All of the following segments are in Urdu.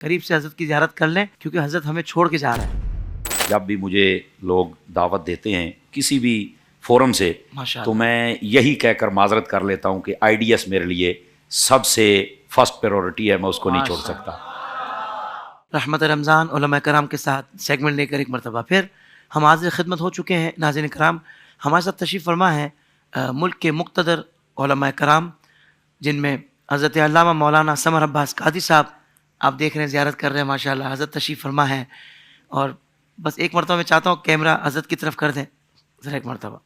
قریب سے حضرت کی زیارت کر لیں کیونکہ حضرت ہمیں چھوڑ کے جا رہے ہیں. جب بھی مجھے لوگ دعوت دیتے ہیں کسی بھی فورم سے تو میں یہی کہہ کر معذرت کر لیتا ہوں کہ آئی ڈی ایس میرے لیے سب سے فرسٹ پریورٹی ہے، میں اس کو نہیں چھوڑ سکتا. رحمت رمضان علماء کرام کے ساتھ سیگمنٹ لے کر ایک مرتبہ پھر ہم حاضر خدمت ہو چکے ہیں. ناظرین کرام، ہمارے ساتھ تشریف فرما ہے ملک کے مقتدر علماء کرام، جن میں حضرت علامہ مولانا سمر عباس قادری صاحب آپ دیکھ رہے ہیں، زیارت کر رہے ہیں. ماشاءاللہ حضرت تشریف فرما ہے. اور بس ایک مرتبہ میں چاہتا ہوں کیمرہ حضرت کی طرف کر دیں ذرا، ایک مرتبہ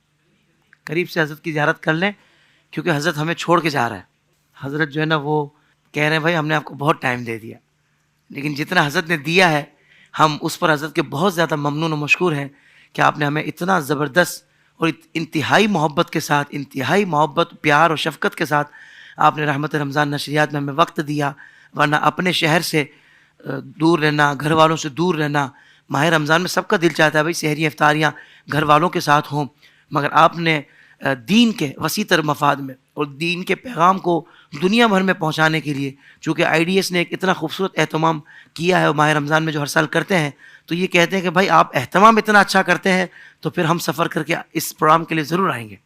قریب سے حضرت کی زیارت کر لیں کیونکہ حضرت ہمیں چھوڑ کے جا رہا ہے. حضرت جو ہے نا وہ کہہ رہے ہیں بھائی ہم نے آپ کو بہت ٹائم دے دیا، لیکن جتنا حضرت نے دیا ہے ہم اس پر حضرت کے بہت زیادہ ممنون و مشکور ہیں کہ آپ نے ہمیں اتنا زبردست اور انتہائی محبت کے ساتھ، انتہائی محبت، پیار اور شفقت کے ساتھ آپ نے رحمت رمضان نشریات میں ہمیں وقت دیا. ورنہ اپنے شہر سے دور رہنا، گھر والوں سے دور رہنا، ماہ رمضان میں سب کا دل چاہتا ہے بھائی سحری افطاریاں گھر والوں کے ساتھ ہوں، مگر آپ نے دین کے وسیع تر مفاد میں اور دین کے پیغام کو دنیا بھر میں پہنچانے کے لیے، چونکہ آئی ڈی ایس نے ایک اتنا خوبصورت اہتمام کیا ہے، ماہ رمضان میں جو ہر سال کرتے ہیں، تو یہ کہتے ہیں کہ بھائی آپ اہتمام اتنا اچھا کرتے ہیں تو پھر ہم سفر کر کے اس پروگرام کے لیے ضرور آئیں گے.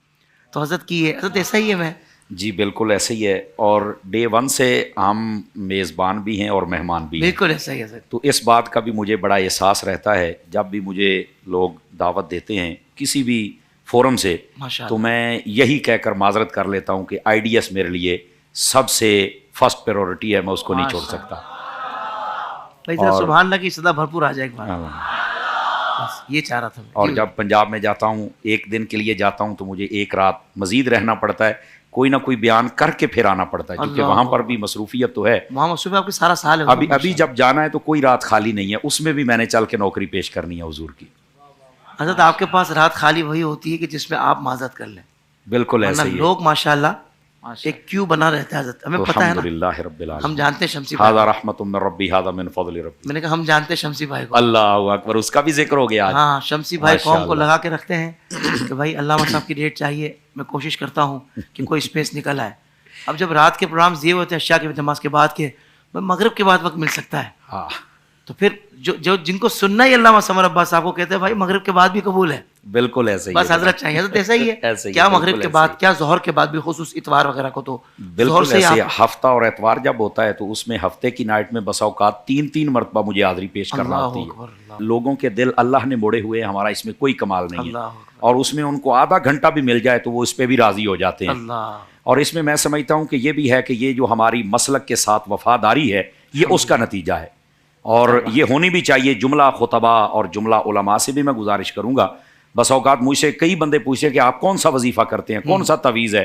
تو حضرت کی یہ حضرت ایسا ہی ہے. میں جی بالکل ایسے ہی ہے، اور ڈے ون سے ہم میزبان بھی ہیں اور مہمان بھی ہیں. بالکل ایسا ہی ہے حضرت. تو اس بات کا بھی مجھے بڑا احساس رہتا ہے جب بھی مجھے لوگ دعوت دیتے ہیں کسی بھی فورم سے تو میں یہی کہہ کر معذرت کر لیتا ہوں کہ آئی ڈی ایس میرے لیے سب سے فرسٹ پریورٹی ہے، میں اس کو نہیں چھوڑ سکتا. سبحان اللہ کی صدا بھرپور آ جائے گا، بس یہ چاہ رہا تھا. اور جب پنجاب میں جاتا ہوں ایک دن کے لیے جاتا ہوں تو مجھے ایک رات مزید رہنا پڑتا ہے، کوئی نہ کوئی بیان کر کے پھر آنا پڑتا ہے، کیونکہ وہاں پر بھی مصروفیت تو ہے. وہاں مصروفیت آپ کی سارا سال ہے. ابھی جب جانا ہے تو کوئی رات خالی نہیں ہے، اس میں بھی میں نے چل کے نوکری پیش کرنی ہے حضور کی. حضرت آپ کے پاس رات خالی وہی ہوتی ہے کہ جس میں آپ معذرت کر لیں. بالکل ایسے ہی لوگ ماشاءاللہ ایک کیو بنا رہتا ہے حضرت، ہمیں پتہ ہے نا. الحمدللہ رب العالمین. ہم جانتے ہیں شمسی بھائی، ھذا رحمت من ربی ھذا من فضل ربی. میں نے کہا ہم جانتے ہیں شمسی بھائی کو. اللہ اکبر، اس کا بھی ذکر ہو گیا. ہاں شمسی بھائی قوم کو لگا کے رکھتے ہیں کہ بھائی علامہ صاحب کی ڈیٹ چاہیے. میں کوشش کرتا ہوں کہ کوئی اسپیس نکل آئے. اب جب رات کے پروگرامز یہ ہوتے ہیں عشاء کی نماز کے بعد کے، مغرب کے بعد وقت مل سکتا ہے، تو پھر جو جن کو سننا ہی علامہ سمر عباس صاحب کو کہتے ہیں بھائی مغرب کے بعد بھی قبول ہے. بالکل ایسے ہی بس حضرت چاہیے. حضرت ایسا ہی ہے کیا مغرب کے بعد، کیا ظہر کے بعد بھی، خصوص اتوار وغیرہ کو تو بالکل ایسے. ہفتہ اور اتوار جب ہوتا ہے تو اس میں ہفتے کی نائٹ میں بسا اوقات 3 مرتبہ مجھے حاضری پیش کرنا ہوتی ہے. لوگوں کے دل اللہ نے موڑے ہوئے ہیں، ہمارا اس میں کوئی کمال نہیں ہے، اور اس میں ان کو آدھا گھنٹہ بھی مل جائے تو وہ اس پہ بھی راضی ہو جاتے ہیں. اور اس میں سمجھتا ہوں کہ یہ بھی ہے کہ یہ جو ہماری مسلک کے ساتھ وفاداری ہے یہ اس کا نتیجہ ہے، اور یہ ہونی بھی چاہیے. جملہ خطبہ اور جملہ علماء سے بھی میں گزارش کروں گا. بس اوقات مجھ سے کئی بندے پوچھتے ہیں کہ آپ کون سا وظیفہ کرتے ہیں، کون سا تعویذ ہے.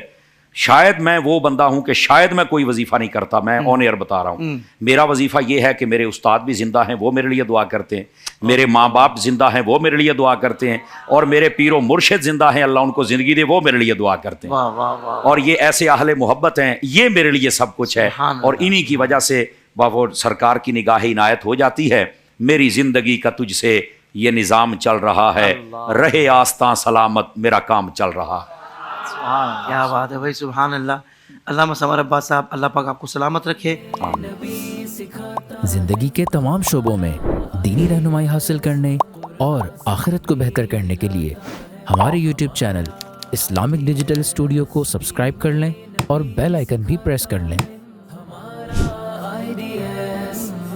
شاید میں وہ بندہ ہوں کہ شاید میں کوئی وظیفہ نہیں کرتا، میں آن ایئر بتا رہا ہوں. میرا وظیفہ یہ ہے کہ میرے استاد بھی زندہ ہیں، وہ میرے لیے دعا کرتے ہیں، میرے ماں باپ زندہ ہیں، وہ میرے لیے دعا کرتے ہیں، اور میرے پیر و مرشد زندہ ہیں، اللہ ان کو زندگی دے، وہ میرے لیے دعا کرتے ہیں. اور یہ ایسے اہل محبت ہیں، یہ میرے لیے سب کچھ ہے، اور انہی کی وجہ سے وہ سرکار کی نگاہ عنایت ہو جاتی ہے. میری زندگی کا تجھ سے یہ نظام چل رہا ہے، رہے آستاں سلامت میرا کام چل رہا ہے. کیا بات ہے بھائی، سبحان اللہ. علامہ سمر عباس صاحب، اللہ پاک آپ کو سلامت رکھے. زندگی کے تمام شعبوں میں دینی رہنمائی حاصل کرنے اور آخرت کو بہتر کرنے کے لیے ہمارے YouTube channel Islamic digital studio کو سبسکرائب کر لیں اور بیل آئیکن بھی پریس کر لیں.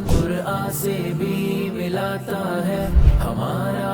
قرآن سے بھی ملاتا ہے ہمارا